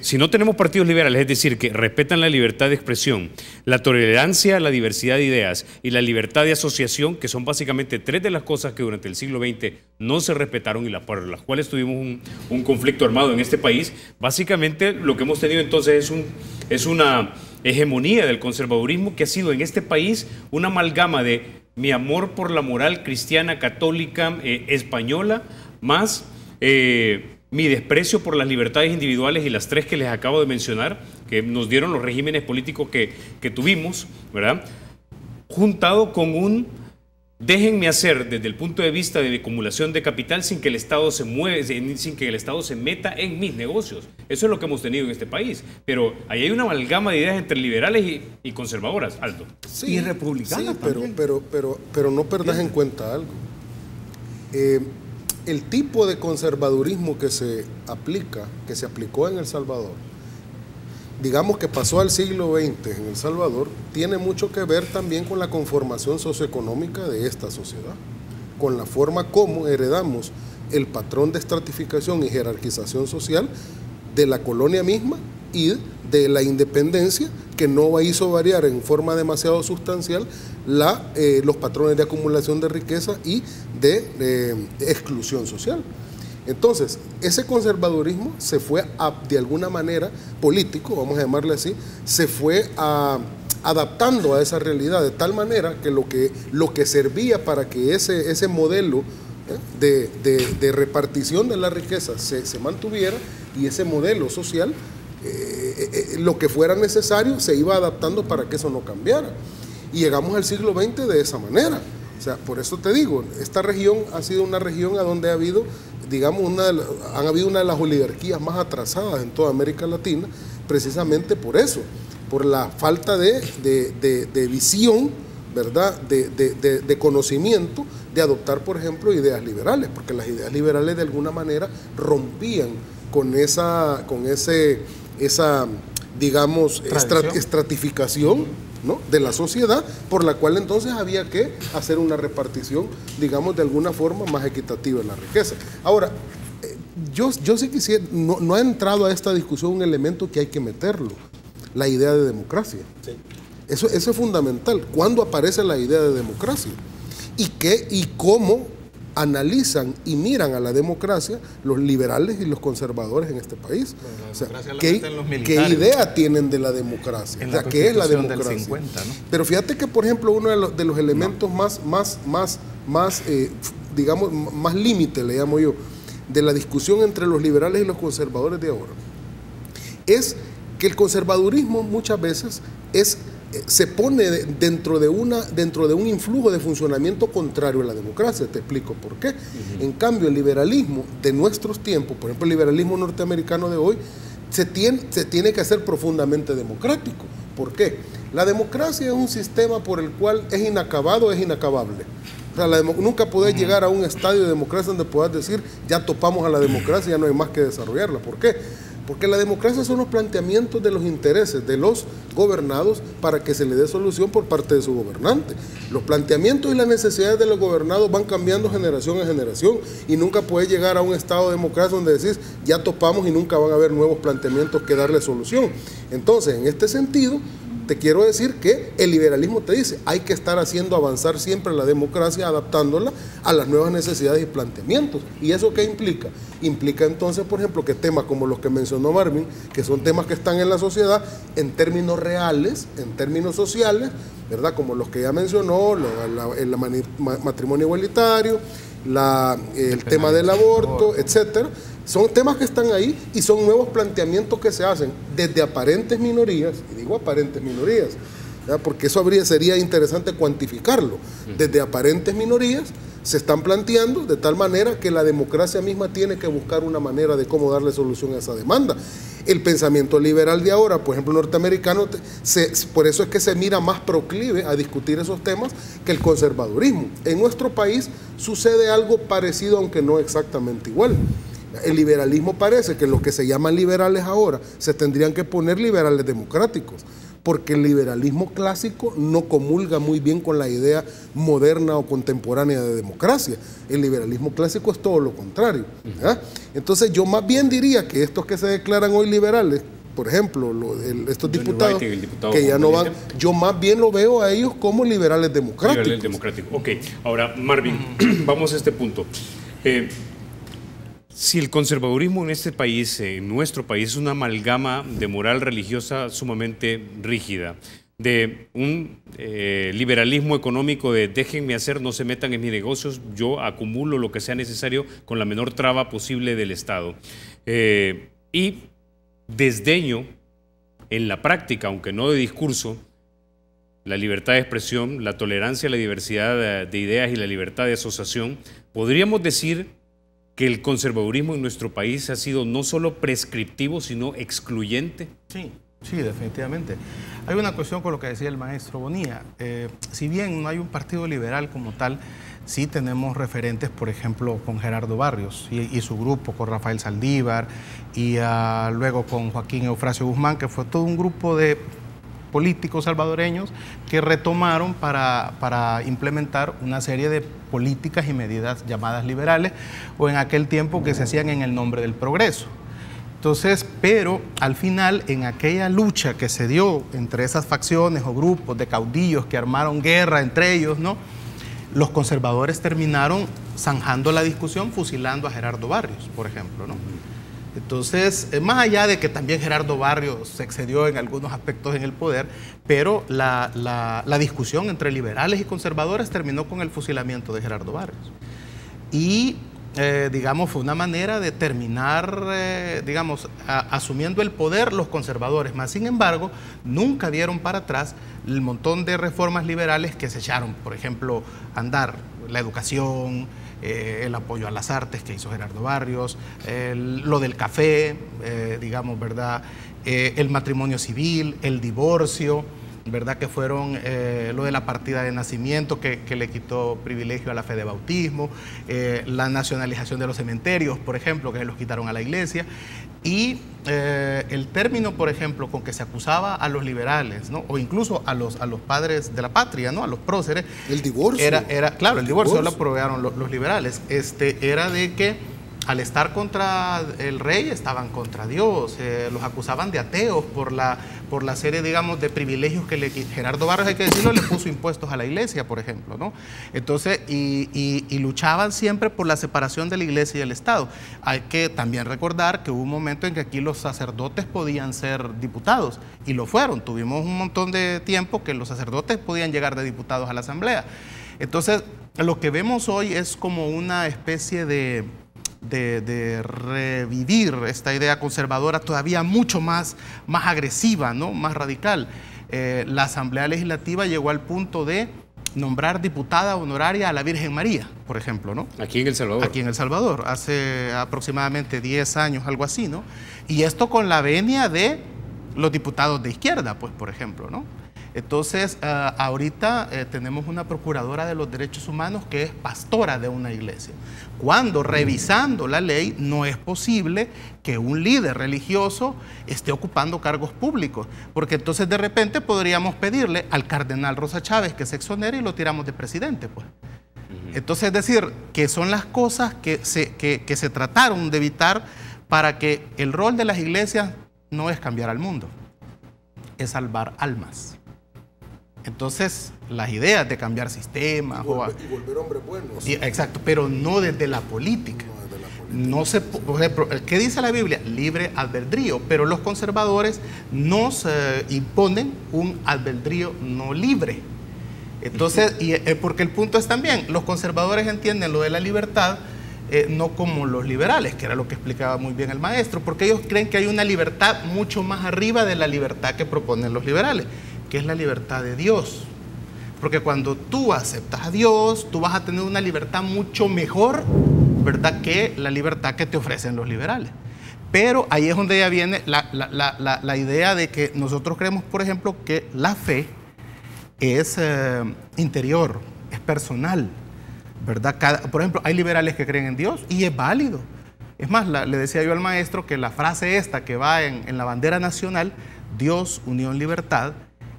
Speaker 1: si no tenemos partidos liberales, es decir, que respetan la libertad de expresión, la tolerancia a la diversidad de ideas y la libertad de asociación, que son básicamente tres de las cosas que durante el siglo XX no se respetaron y por las cuales tuvimos un conflicto armado en este país, básicamente lo que hemos tenido entonces es una hegemonía del conservadurismo que ha sido en este país una amalgama de mi amor por la moral cristiana, católica, española, más mi desprecio por las libertades individuales y las tres que les acabo de mencionar, que nos dieron los regímenes políticos que tuvimos, ¿verdad? Juntado con un déjenme hacer desde el punto de vista de acumulación de capital sin que el Estado se sin que el Estado se meta en mis negocios. Eso es lo que hemos tenido en este país. Pero ahí hay una amalgama de ideas entre liberales y conservadoras, Aldo.
Speaker 2: Sí,
Speaker 4: y republicanas
Speaker 2: sí, pero no perdás en cuenta algo. El tipo de conservadurismo que se aplicó en El Salvador, digamos que pasó al siglo XX en El Salvador, tiene mucho que ver también con la conformación socioeconómica de esta sociedad, con la forma como heredamos el patrón de estratificación y jerarquización social de la colonia misma y de la independencia, que no hizo variar en forma demasiado sustancial los patrones de acumulación de riqueza y de exclusión social. Entonces, ese conservadurismo se fue de alguna manera político, vamos a llamarle así, se fue adaptando a esa realidad de tal manera que lo que servía para que ese modelo de repartición de la riqueza se mantuviera y ese modelo social, lo que fuera necesario, se iba adaptando para que eso no cambiara. Y llegamos al siglo XX de esa manera. O sea, por eso te digo, esta región ha sido una región a donde ha habido, digamos, han habido una de las oligarquías más atrasadas en toda América Latina, precisamente por eso, por la falta de visión, ¿verdad?, de conocimiento, de adoptar, por ejemplo, ideas liberales, porque las ideas liberales de alguna manera rompían con esa digamos, estratificación, ¿no?, de la sociedad, por la cual entonces había que hacer una repartición, digamos, de alguna forma más equitativa de la riqueza. Ahora, yo sí quisiera, no ha entrado a esta discusión un elemento que hay que meterlo, la idea de democracia. Sí. Eso es fundamental. ¿Cuándo aparece la idea de democracia? ¿Y cómo analizan y miran a la democracia los liberales y los conservadores en este país? O sea, ¿qué idea tienen de la democracia? O sea, ¿qué es la democracia? Del 50, ¿no? Pero fíjate que, por ejemplo, uno de los elementos digamos, más límite, le llamo yo, de la discusión entre los liberales y los conservadores de ahora, es que el conservadurismo muchas veces se pone dentro de un influjo de funcionamiento contrario a la democracia. Te explico por qué. En cambio, el liberalismo de nuestros tiempos, por ejemplo, el liberalismo norteamericano de hoy, se tiene que hacer profundamente democrático. ¿Por qué? La democracia es un sistema por el cual es inacabado, es inacabable. O sea, nunca podés llegar a un estadio de democracia donde puedas decir, ya topamos a la democracia, ya no hay más que desarrollarla. ¿Por qué? Porque la democracia son los planteamientos de los intereses de los gobernados para que se le dé solución por parte de su gobernante. Los planteamientos y las necesidades de los gobernados van cambiando generación en generación y nunca puedes llegar a un estado de democracia donde decís, ya topamos y nunca van a haber nuevos planteamientos que darle solución. Entonces, en este sentido, te quiero decir que el liberalismo te dice, hay que estar haciendo avanzar siempre la democracia, adaptándola a las nuevas necesidades y planteamientos. ¿Y eso qué implica? Implica entonces, por ejemplo, que temas como los que mencionó Marvin, que son temas que están en la sociedad, en términos reales, en términos sociales, ¿verdad?, como los que ya mencionó, el matrimonio igualitario, el tema del aborto, etcétera. Son temas que están ahí y son nuevos planteamientos que se hacen desde aparentes minorías, y digo aparentes minorías, ¿ya? Porque eso sería interesante cuantificarlo. Desde aparentes minorías se están planteando de tal manera que la democracia misma tiene que buscar una manera de cómo darle solución a esa demanda. El pensamiento liberal de ahora, por ejemplo, norteamericano, por eso es que se mira más proclive a discutir esos temas que el conservadurismo. En nuestro país sucede algo parecido, aunque no exactamente igual. El liberalismo parece que los que se llaman liberales ahora se tendrían que poner liberales democráticos, porque el liberalismo clásico no comulga muy bien con la idea moderna o contemporánea de democracia. El liberalismo clásico es todo lo contrario. ¿Ah? Entonces yo más bien diría que estos que se declaran hoy liberales, por ejemplo, estos diputados que ya no van, yo más bien lo veo a ellos como liberales democráticos.
Speaker 1: Liberales democráticos. Ok, ahora Marvin, vamos a este punto. Si el conservadurismo en este país, en nuestro país, es una amalgama de moral religiosa sumamente rígida, de un liberalismo económico de déjenme hacer, no se metan en mis negocios, yo acumulo lo que sea necesario con la menor traba posible del Estado, y desdeño en la práctica, aunque no de discurso, la libertad de expresión, la tolerancia a la diversidad de ideas y la libertad de asociación, podríamos decir que el conservadurismo en nuestro país ha sido no solo prescriptivo, sino excluyente.
Speaker 3: Sí, sí, definitivamente. Hay una cuestión con lo que decía el maestro Bonilla. Si bien no hay un partido liberal como tal, sí tenemos referentes, por ejemplo, con Gerardo Barrios y su grupo, con Rafael Saldívar, y luego con Joaquín Eufrasio Guzmán, que fue todo un grupo de políticos salvadoreños que retomaron para implementar una serie de políticas y medidas llamadas liberales, o en aquel tiempo que se hacían en el nombre del progreso. Entonces, pero al final, en aquella lucha que se dio entre esas facciones o grupos de caudillos que armaron guerra entre ellos, ¿no?, los conservadores terminaron zanjando la discusión, fusilando a Gerardo Barrios, por ejemplo, ¿no? Entonces, más allá de que también Gerardo Barrios se excedió en algunos aspectos en el poder, pero la discusión entre liberales y conservadores terminó con el fusilamiento de Gerardo Barrios. Y, digamos, fue una manera de terminar, digamos, asumiendo el poder los conservadores. Más sin embargo, nunca dieron para atrás el montón de reformas liberales que se echaron, por ejemplo, a andar la educación, el apoyo a las artes que hizo Gerardo Barrios, lo del café, digamos, ¿verdad? El matrimonio civil, el divorcio, ¿verdad? Que fueron lo de la partida de nacimiento que le quitó privilegio a la fe de bautismo, la nacionalización de los cementerios, por ejemplo, que se los quitaron a la iglesia, y el término, por ejemplo, con que se acusaba a los liberales, ¿no?, o incluso a los padres de la patria, ¿no?, a los próceres.
Speaker 2: El divorcio.
Speaker 3: Claro, el divorcio lo aprobaron los liberales. Era de que al estar contra el rey estaban contra Dios, los acusaban de ateos por la serie, digamos, de privilegios que Gerardo Barrios, hay que decirlo, le puso impuestos a la iglesia, por ejemplo, ¿no? Entonces, y luchaban siempre por la separación de la iglesia y el Estado. Hay que también recordar que hubo un momento en que aquí los sacerdotes podían ser diputados, y lo fueron. Tuvimos un montón de tiempo que los sacerdotes podían llegar de diputados a la asamblea. Entonces, lo que vemos hoy es como una especie de revivir esta idea conservadora todavía mucho más agresiva, ¿no?, más radical. La Asamblea Legislativa llegó al punto de nombrar diputada honoraria a la Virgen María, por ejemplo, ¿no?
Speaker 1: Aquí en El Salvador.
Speaker 3: Aquí en El Salvador, hace aproximadamente 10 años, algo así, ¿no? Y esto con la venia de los diputados de izquierda, pues, por ejemplo, ¿no? Entonces, ahorita tenemos una procuradora de los derechos humanos que es pastora de una iglesia, cuando revisando la ley no es posible que un líder religioso esté ocupando cargos públicos, porque entonces de repente podríamos pedirle al cardenal Rosa Chávez que se exonere y lo tiramos de presidente, pues. Entonces, es decir, que son las cosas que se trataron de evitar para que el rol de las iglesias no es cambiar al mundo, es salvar almas. Entonces, las ideas de cambiar sistemas... Y
Speaker 2: volver hombres buenos.
Speaker 3: Exacto, pero no desde la política. No se, por ejemplo, ¿qué dice la Biblia? Libre albedrío, pero los conservadores nos imponen un albedrío no libre. Entonces, porque el punto es también, los conservadores entienden lo de la libertad no como los liberales, que era lo que explicaba muy bien el maestro, porque ellos creen que hay una libertad mucho más arriba de la libertad que proponen los liberales, que es la libertad de Dios. Porque cuando tú aceptas a Dios, tú vas a tener una libertad mucho mejor, ¿verdad?, que la libertad que te ofrecen los liberales. Pero ahí es donde ya viene la idea de que nosotros creemos, por ejemplo, que la fe es interior, es personal, ¿verdad? Por ejemplo, hay liberales que creen en Dios y es válido. Es más, le decía yo al maestro que la frase esta que va en la bandera nacional, Dios, unión, libertad,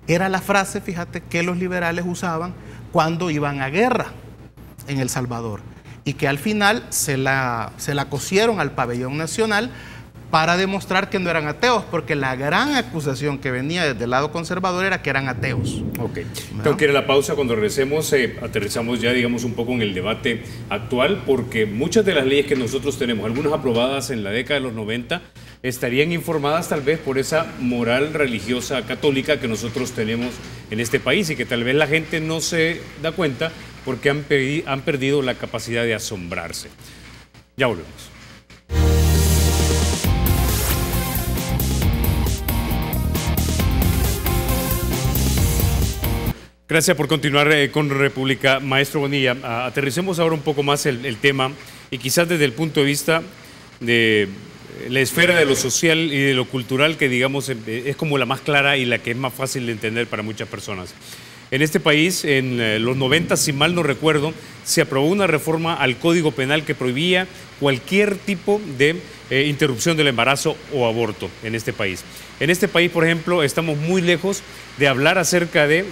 Speaker 3: era la frase, fíjate, que los liberales usaban cuando iban a guerra en El Salvador y que al final se la cosieron al pabellón nacional para demostrar que no eran ateos, porque la gran acusación que venía desde el lado conservador era que eran ateos.
Speaker 1: Ok, tengo que ir a la pausa. Cuando regresemos aterrizamos ya, digamos, un poco en el debate actual, porque muchas de las leyes que nosotros tenemos, algunas aprobadas en la década de los 90, estarían informadas tal vez por esa moral religiosa católica que nosotros tenemos en este país y que tal vez la gente no se da cuenta porque han perdido la capacidad de asombrarse. Ya volvemos. Gracias por continuar con República. Maestro Bonilla, aterricemos ahora un poco más el tema y quizás desde el punto de vista de la esfera de lo social y de lo cultural, que digamos es como la más clara y la que es más fácil de entender para muchas personas. En este país, en los 90, si mal no recuerdo, se aprobó una reforma al Código Penal que prohibía cualquier tipo de interrupción del embarazo o aborto en este país. En este país, por ejemplo, estamos muy lejos de hablar acerca de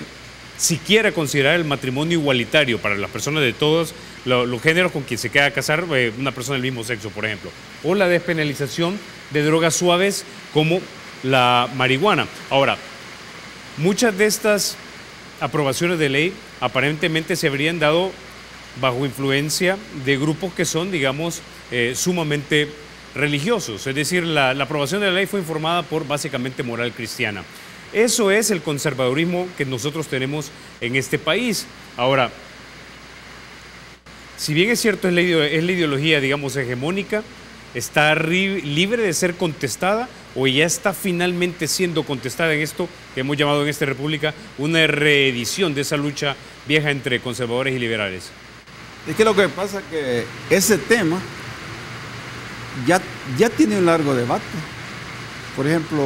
Speaker 1: siquiera considerar el matrimonio igualitario para las personas de todos los géneros con quien se queda a casar una persona del mismo sexo, por ejemplo, o la despenalización de drogas suaves como la marihuana. Ahora, muchas de estas aprobaciones de ley aparentemente se habrían dado bajo influencia de grupos que son, digamos, sumamente religiosos, es decir, la aprobación de la ley fue informada por básicamente moral cristiana. Eso es el conservadurismo que nosotros tenemos en este país. Ahora, si bien es cierto, es la ideología, digamos, hegemónica, ¿está libre de ser contestada o ya está finalmente siendo contestada en esto que hemos llamado en esta república una reedición de esa lucha vieja entre conservadores y liberales?
Speaker 4: Es que lo que pasa es que ese tema ya tiene un largo debate. Por ejemplo,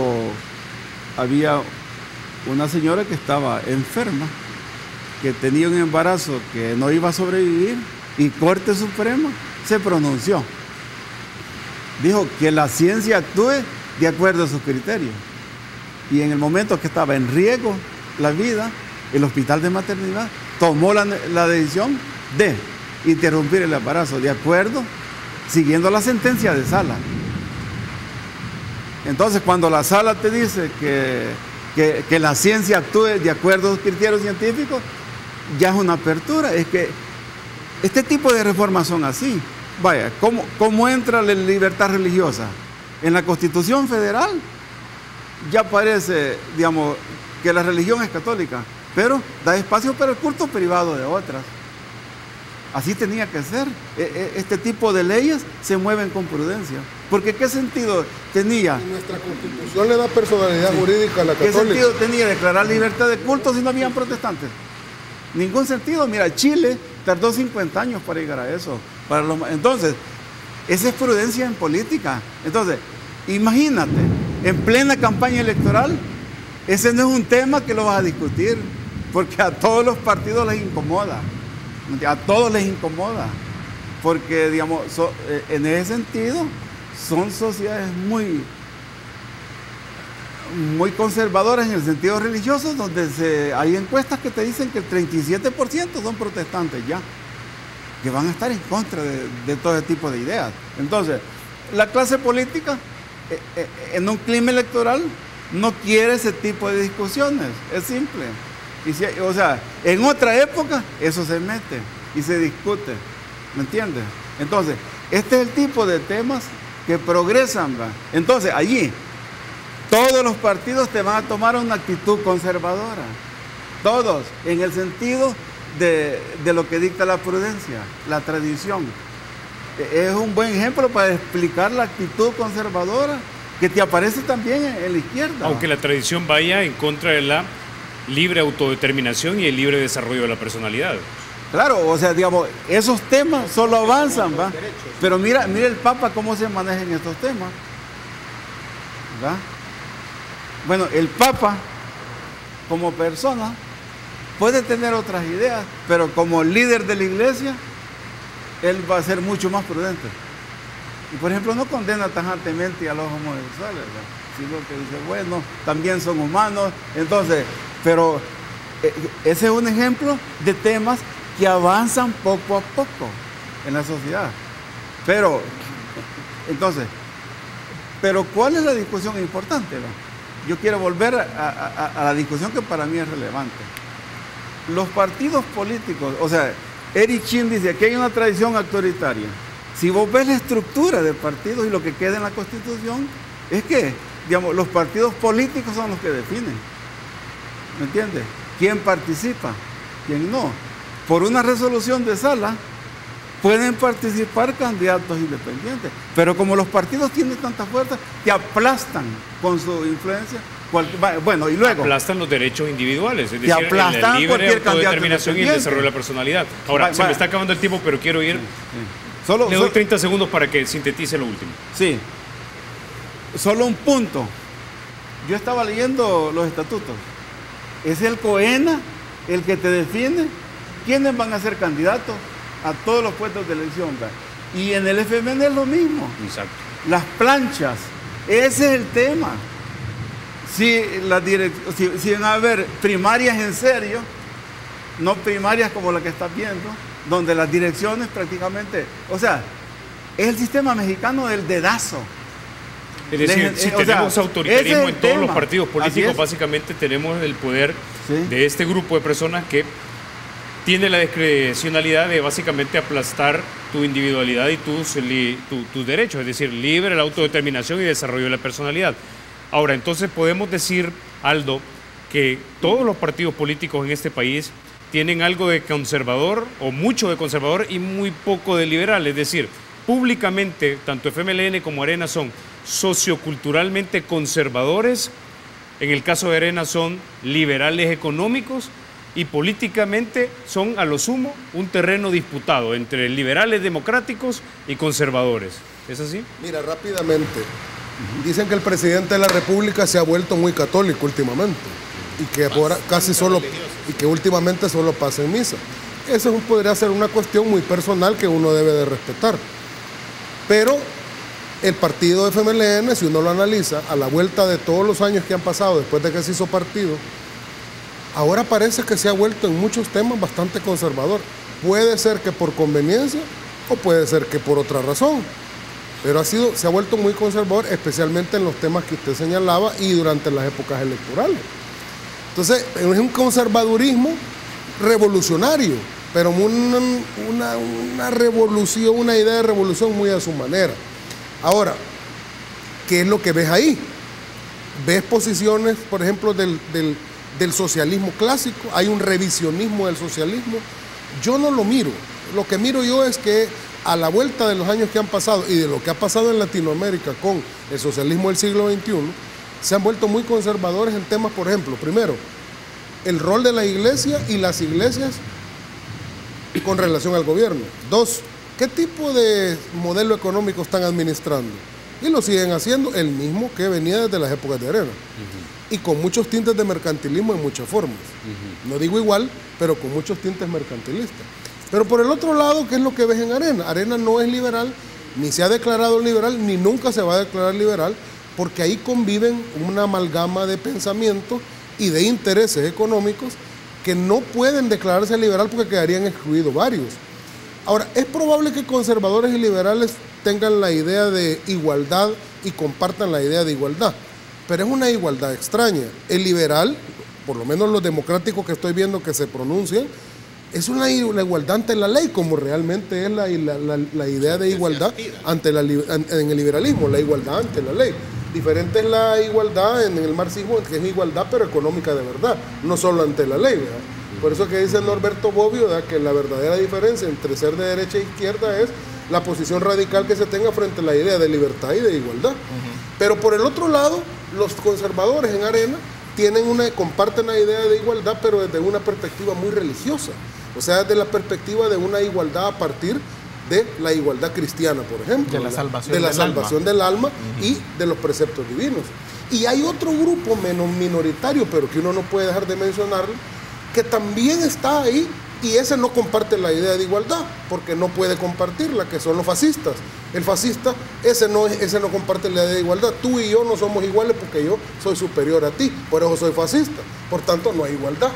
Speaker 4: había una señora que estaba enferma, que tenía un embarazo que no iba a sobrevivir, y Corte Suprema se pronunció. Dijo que la ciencia actúe de acuerdo a sus criterios. Y en el momento que estaba en riesgo la vida, el hospital de maternidad tomó la decisión de interrumpir el embarazo, de acuerdo, siguiendo la sentencia de sala. Entonces, cuando la sala te dice que la ciencia actúe de acuerdo a los criterios científicos, ya es una apertura. Es que este tipo de reformas son así. Vaya, ¿cómo entra la libertad religiosa? En la Constitución Federal ya parece, digamos, que la religión es católica, pero da espacio para el culto privado de otras. Así tenía que ser. Este tipo de leyes se mueven con prudencia. Porque ¿qué sentido tenía?
Speaker 2: Y nuestra Constitución le da personalidad jurídica a la católica.
Speaker 4: ¿Qué sentido tenía declarar libertad de culto si no habían protestantes? Ningún sentido. Mira, Chile tardó 50 años para llegar a eso. Entonces, esa es prudencia en política. Entonces, imagínate, en plena campaña electoral, ese no es un tema que lo vas a discutir, porque a todos los partidos les incomoda. A todos les incomoda, porque, digamos, en ese sentido, son sociedades muy conservadoras en el sentido religioso, donde hay encuestas que te dicen que el 37% son protestantes ya, que van a estar en contra de todo ese tipo de ideas. Entonces, la clase política, en un clima electoral, no quiere ese tipo de discusiones, es simple. O sea, en otra época eso se mete y se discute, ¿me entiendes? Entonces, este es el tipo de temas que progresan, ¿va? Entonces, allí, todos los partidos te van a tomar una actitud conservadora. todos, en el sentido de lo que dicta la prudencia, la tradición. Es un buen ejemplo para explicar la actitud conservadora que te aparece también en la izquierda.
Speaker 1: Aunque la tradición vaya en contra de la libre autodeterminación y el libre desarrollo de la personalidad.
Speaker 4: Claro, o sea, digamos, esos temas solo avanzan, ¿va? Pero mira el Papa cómo se maneja en estos temas, ¿va? Bueno, el Papa, como persona, puede tener otras ideas, pero como líder de la iglesia, él va a ser mucho más prudente. Y por ejemplo, no condena tajantemente a los homosexuales, ¿verdad? Sino que dice, bueno, también son humanos. Entonces, pero ese es un ejemplo de temas que avanzan poco a poco en la sociedad. Pero, entonces, pero ¿cuál es la discusión importante, ¿no? Yo quiero volver a la discusión que para mí es relevante. Los partidos políticos, o sea, Eric Chin dice que hay una tradición autoritaria. Si vos ves la estructura de partidos y lo que queda en la Constitución, es que, digamos, los partidos políticos son los que definen. ¿Me entiendes? ¿Quién participa? ¿Quién no? Por una resolución de sala, pueden participar candidatos independientes. Pero como los partidos tienen tanta fuerza, te aplastan con su influencia. Bueno, y luego
Speaker 1: aplastan los derechos individuales, es
Speaker 4: te
Speaker 1: decir,
Speaker 4: aplastan
Speaker 1: la libre
Speaker 4: cualquier
Speaker 1: autodeterminación y el desarrollo de la personalidad. Ahora, se me está acabando el tiempo, pero quiero ir. Le doy 30 segundos para que sintetice lo último.
Speaker 4: Sí. Solo un punto. Yo estaba leyendo los estatutos. Es el COENA el que te define quiénes van a ser candidatos a todos los puestos de elección. Y en el FMN es lo mismo.
Speaker 1: Exacto.
Speaker 4: Las planchas. Ese es el tema. Si van a haber primarias en serio, no primarias como la que estás viendo, donde las direcciones prácticamente, o sea, es el sistema mexicano del dedazo.
Speaker 1: Es decir, si tenemos autoritarismo en todos los partidos políticos, básicamente tenemos el poder de este grupo de personas que tiene la discrecionalidad de básicamente aplastar tu individualidad y tus derechos, es decir, libre la autodeterminación y desarrollo de la personalidad. Ahora, entonces podemos decir, Aldo, que todos los partidos políticos en este país tienen algo de conservador o mucho de conservador y muy poco de liberal, es decir, públicamente tanto FMLN como Arena son socioculturalmente conservadores, en el caso de Arena son liberales económicos y políticamente son a lo sumo un terreno disputado entre liberales democráticos y conservadores. ¿Es así?
Speaker 2: Mira, rápidamente, dicen que el presidente de la República se ha vuelto muy católico últimamente y que ahora casi solo y que últimamente solo pasa en misa. Eso podría ser una cuestión muy personal que uno debe de respetar. Pero el partido de FMLN, si uno lo analiza, a la vuelta de todos los años que han pasado después de que se hizo partido, ahora parece que se ha vuelto en muchos temas bastante conservador. Puede ser que por conveniencia o puede ser que por otra razón. Pero se ha vuelto muy conservador, especialmente en los temas que usted señalaba y durante las épocas electorales. Entonces, es un conservadurismo revolucionario, pero una revolución, una idea de revolución muy a su manera. Ahora, ¿qué es lo que ves ahí? ¿Ves posiciones, por ejemplo, del socialismo clásico? ¿Hay un revisionismo del socialismo? Yo no lo miro. Lo que miro yo es que a la vuelta de los años que han pasado y de lo que ha pasado en Latinoamérica con el socialismo del siglo XXI, se han vuelto muy conservadores en temas, por ejemplo, primero, el rol de la iglesia y las iglesias con relación al gobierno. Dos, ¿qué tipo de modelo económico están administrando? Y lo siguen haciendo el mismo que venía desde las épocas de Arena. Y con muchos tintes de mercantilismo en muchas formas. No digo igual, pero con muchos tintes mercantilistas. Pero por el otro lado, ¿qué es lo que ves en Arena? Arena no es liberal, ni se ha declarado liberal, ni nunca se va a declarar liberal, porque ahí conviven una amalgama de pensamientos y de intereses económicos que no pueden declararse liberal porque quedarían excluidos varios. Ahora, es probable que conservadores y liberales tengan la idea de igualdad y compartan la idea de igualdad, pero es una igualdad extraña. El liberal, por lo menos los democráticos que estoy viendo que se pronuncian, es la igualdad ante la ley, como realmente es la idea de igualdad en el liberalismo, la igualdad ante la ley. Diferente es la igualdad en el marxismo, que es igualdad pero económica de verdad, no solo ante la ley, ¿verdad? Por eso que dice Norberto Bobbio, ¿verdad?, que la verdadera diferencia entre ser de derecha e izquierda es la posición radical que se tenga frente a la idea de libertad y de igualdad. Pero por el otro lado, los conservadores en Arena comparten la idea de igualdad, pero desde una perspectiva muy religiosa. O sea, desde la perspectiva de una igualdad a partir de la igualdad cristiana, por ejemplo.
Speaker 3: De la salvación
Speaker 2: del alma y de los preceptos divinos. Y hay otro grupo menos minoritario, pero que uno no puede dejar de mencionarlo, que también está ahí, y ese no comparte la idea de igualdad, porque no puede compartirla, que son los fascistas. El fascista, ese no comparte la idea de igualdad. Tú y yo no somos iguales porque yo soy superior a ti, por eso soy fascista. Por tanto, no hay igualdad.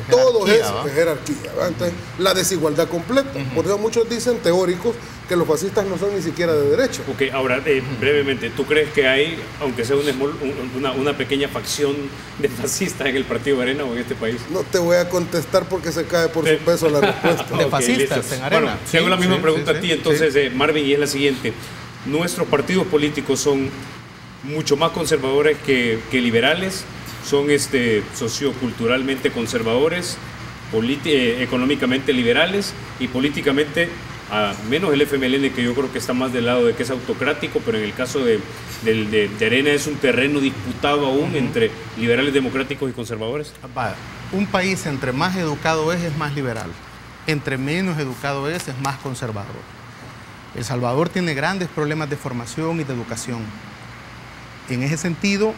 Speaker 2: Todo es jerarquía, ¿verdad? Entonces, la desigualdad completa. Por eso muchos dicen, teóricos, que los fascistas no son ni siquiera de derecha.
Speaker 1: Ok, ahora, brevemente, ¿tú crees que hay, aunque sea una pequeña facción de fascistas en el Partido Arena o en este país?
Speaker 2: No te voy a contestar porque se cae por su peso la respuesta.
Speaker 3: De fascistas
Speaker 1: listo.
Speaker 3: en Arena.
Speaker 1: Bueno, te hago la misma pregunta a ti, entonces, Marvin, y es la siguiente. Nuestros partidos políticos son mucho más conservadores que liberales, son socioculturalmente conservadores, económicamente liberales y políticamente, menos el FMLN, que yo creo que está más del lado de que es autocrático, pero en el caso de Arena es un terreno disputado aún entre liberales, democráticos y conservadores.
Speaker 3: Un país entre más educado es más liberal, entre menos educado es más conservador. El Salvador tiene grandes problemas de formación y de educación. En ese sentido,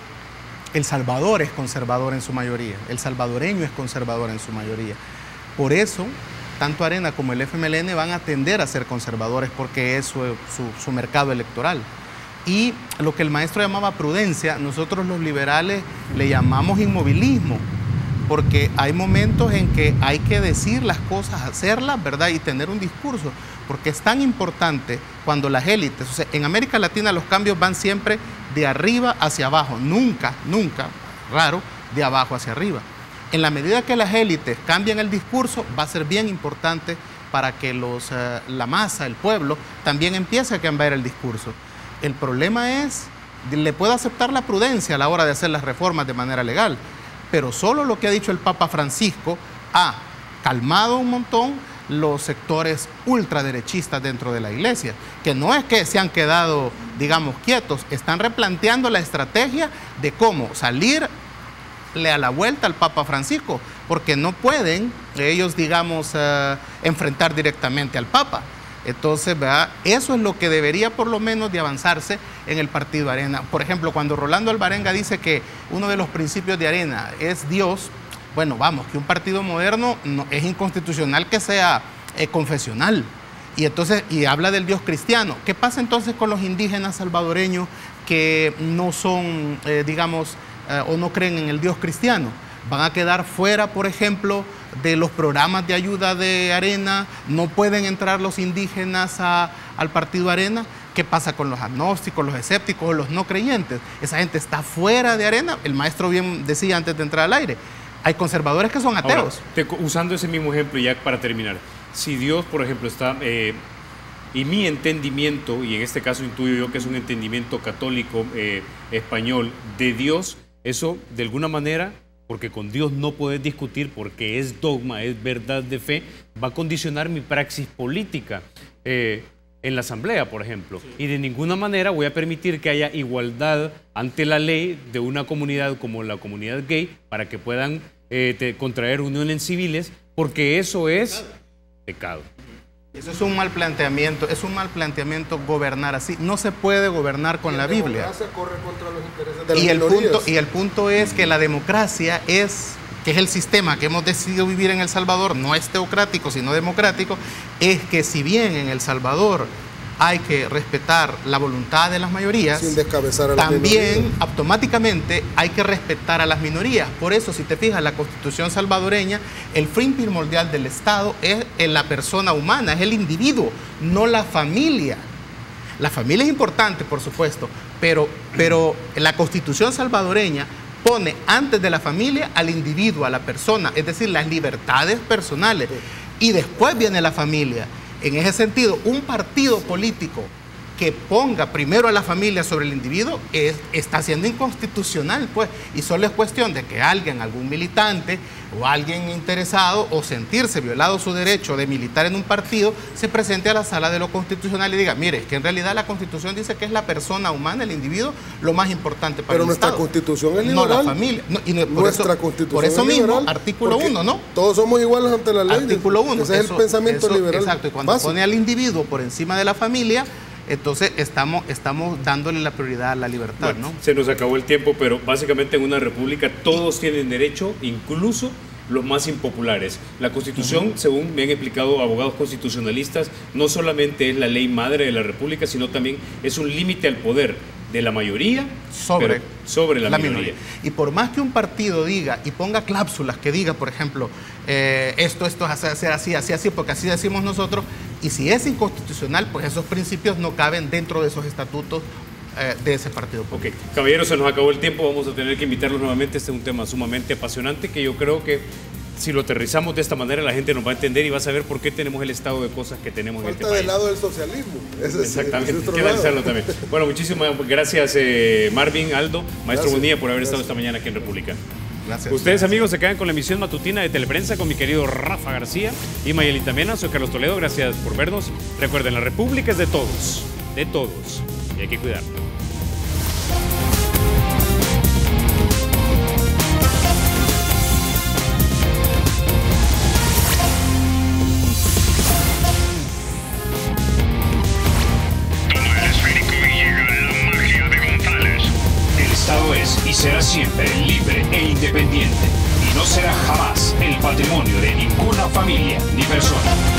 Speaker 3: El Salvador es conservador en su mayoría, el salvadoreño es conservador en su mayoría. Por eso, tanto Arena como el FMLN van a tender a ser conservadores porque es su mercado electoral. Y lo que el maestro llamaba prudencia, nosotros los liberales le llamamos inmovilismo, porque hay momentos en que hay que decir las cosas, hacerlas, ¿verdad? Y tener un discurso, porque es tan importante cuando las élites, o sea, en América Latina los cambios van siempre de arriba hacia abajo, nunca, raro, de abajo hacia arriba. En la medida que las élites cambian el discurso, va a ser bien importante para que la masa, el pueblo, también empiece a cambiar el discurso. El problema es, le puede aceptar la prudencia a la hora de hacer las reformas de manera legal, pero solo lo que ha dicho el Papa Francisco ha calmado un montón los sectores ultraderechistas dentro de la iglesia, que no es que se han quedado, digamos, quietos, están replanteando la estrategia de cómo salirle a la vuelta al Papa Francisco, porque no pueden ellos, digamos, enfrentar directamente al Papa. Entonces, ¿verdad? Eso es lo que debería por lo menos de avanzarse en el Partido Arena. Por ejemplo, cuando Rolando Alvarenga dice que uno de los principios de Arena es Dios, bueno, vamos, que un partido moderno no, es inconstitucional que sea confesional. Y entonces, y habla del Dios cristiano. ¿Qué pasa entonces con los indígenas salvadoreños que no son, digamos, o no creen en el Dios cristiano? Van a quedar fuera, por ejemplo, de los programas de ayuda de Arena, no pueden entrar los indígenas al Partido Arena. ¿Qué pasa con los agnósticos, los escépticos o los no creyentes? Esa gente está fuera de Arena. El maestro bien decía antes de entrar al aire, hay conservadores que son ateos.
Speaker 1: Ahora, usando ese mismo ejemplo ya para terminar, si Dios, por ejemplo, está, y mi entendimiento, y en este caso intuyo yo que es un entendimiento católico español de Dios, eso de alguna manera, porque con Dios no puedes discutir porque es dogma, es verdad de fe, va a condicionar mi praxis política en la asamblea, por ejemplo. Sí. Y de ninguna manera voy a permitir que haya igualdad ante la ley de una comunidad como la comunidad gay para que puedan contraer uniones civiles, porque eso es pecado.
Speaker 3: Eso es un mal planteamiento gobernar así. No se puede gobernar con la Biblia.
Speaker 2: Corre contra los intereses de las minorías.
Speaker 3: Y el punto es que la democracia que es el sistema que hemos decidido vivir en El Salvador, no es teocrático, sino democrático, es que si bien en El Salvador hay que respetar la voluntad de las mayorías,
Speaker 2: sin descabezar a las
Speaker 3: también
Speaker 2: minorías,
Speaker 3: automáticamente hay que respetar a las minorías. Por eso, si te fijas, la Constitución salvadoreña, el fin primordial del Estado es la persona humana, es el individuo, no la familia. La familia es importante, por supuesto, pero la Constitución salvadoreña pone antes de la familia al individuo, a la persona, es decir, las libertades personales, y después viene la familia. En ese sentido, un partido político que ponga primero a la familia sobre el individuo está siendo inconstitucional, pues, y solo es cuestión de que alguien, algún militante o alguien interesado o sentirse violado su derecho de militar en un partido, se presente a la sala de lo constitucional y diga, mire, es que en realidad la Constitución dice que es la persona humana, el individuo, lo más importante para el Estado.
Speaker 2: Pero nuestra Constitución es liberal.
Speaker 3: No la familia. No, y
Speaker 2: Nuestra Constitución
Speaker 3: por eso
Speaker 2: es
Speaker 3: mismo,
Speaker 2: liberal,
Speaker 3: artículo 1, ¿no?
Speaker 2: Todos somos iguales ante la ley.
Speaker 3: Artículo 1.
Speaker 2: Ese es el pensamiento liberal.
Speaker 3: Exacto, y cuando
Speaker 2: básico.
Speaker 3: pone al individuo por encima de la familia, entonces estamos dándole la prioridad a la libertad,
Speaker 1: bueno,
Speaker 3: ¿no?
Speaker 1: Se nos acabó el tiempo, pero básicamente en una república todos tienen derecho, incluso los más impopulares. La Constitución, según me han explicado abogados constitucionalistas, no solamente es la ley madre de la república, sino también es un límite al poder de la mayoría sobre la minoría.
Speaker 3: Y por más que un partido diga y ponga cláusulas que diga, por ejemplo, esto es así, porque así decimos nosotros, y si es inconstitucional, pues esos principios no caben dentro de esos estatutos de ese partido político.
Speaker 1: Ok, caballeros, se nos acabó el tiempo, vamos a tener que invitarlos nuevamente. Este es un tema sumamente apasionante que yo creo que si lo aterrizamos de esta manera la gente nos va a entender y va a saber por qué tenemos el estado de cosas que tenemos en este país.
Speaker 2: Falta del lado del socialismo.
Speaker 1: Exactamente, hay que analizarlo también. Bueno, muchísimas gracias Marvin, Aldo, Maestro Bonilla por haber estado esta mañana aquí en República.
Speaker 3: Gracias.
Speaker 1: Ustedes, amigos, se quedan con la emisión matutina de Teleprensa con mi querido Rafa García y Mayelita Mena. Soy Carlos Toledo, gracias por vernos. Recuerden, la República es de todos, y hay que cuidarla.
Speaker 5: Es y será siempre libre e independiente y no será jamás el patrimonio de ninguna familia ni persona.